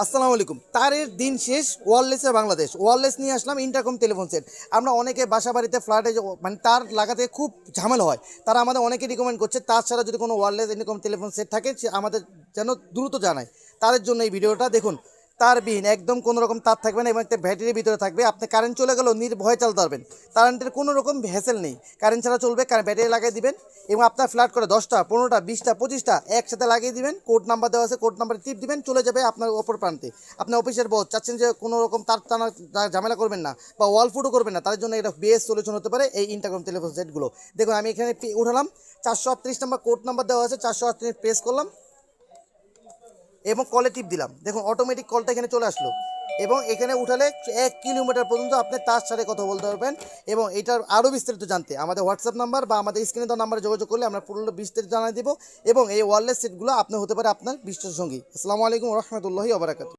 আসসালামু আলাইকুম। তারের দিন শেষ, ওয়্যারলেসে বাংলাদেশ। ওয়্যারলেস নিয়ে আসলাম ইন্টারকম টেলিফোন সেট। আমরা অনেকে বাসা বাড়িতে ফ্ল্যাটে মানে তার লাগাতে খুব ঝামেলা হয়। তারা আমাদের অনেকে রিকমেন্ড করছে তার ছাড়া যদি কোনো ওয়্যারলেস ইন্টারকম টেলিফোন সেট থাকে সে আমাদের যেন দ্রুত জানায়। তাদের জন্য এই ভিডিওটা দেখুন। তারবিহীন একদম কোনো রকম তার থাকবে না এবং একটা ব্যাটারির ভিতরে থাকবে। আপনি কারেন্ট চলে গেলেও নির্ভয়ে চালাতে পারবেন। কারেন্টের কোনো রকম হ্যাসেল নেই। কারেন্ট ছাড়া চলবে, ব্যাটারি লাগিয়ে দিবেন এবং আপনার ফ্ল্যাট করে 10টা 15টা 20টা 25টা একসাথে লাগিয়ে দিবেন। কোড নাম্বার দেওয়া আছে, কোড নাম্বারে টিপ দিবেন, চলে যাবে আপনার অপর প্রান্তে। আপনার অফিসের বস চাচ্ছেন যে কোনো রকম তার টানা ঝামেলা করবেন না বা ওয়াল ফুটও করবেন না, তাদের জন্য এটা বেস্ট সলিউশন হতে পারে এই ইন্টারকম টেলিফোন সেটগুলো। দেখুন আমি এখানে উঠালাম, 438 নাম্বার কোড নাম্বার দেওয়া আছে, 438 প্রেস করলাম এবং কলে টিপ দিলাম। দেখুন অটোমেটিক কলটা এখানে চলে আসলো এবং এখানে উঠালে 1 কিলোমিটার পর্যন্ত আপনি তার সাথে কথা বলতে পারবেন। এবং এটার আরও বিস্তারিত জানতে আমাদের হোয়াটসঅ্যাপ নাম্বার বা আমাদের স্ক্রিনে দেওয়া নাম্বারে যোগাযোগ করলে আমরা পুরো বিস্তারিত জানিয়ে দেবো এবং এই ওয়্যারলেস সেটগুলো আপনি হতে পারে আপনার বিশ্বসঙ্গী। আসসালামু আলাইকুম রহমতুল্লাহি ওয়া বারাকাতুহু।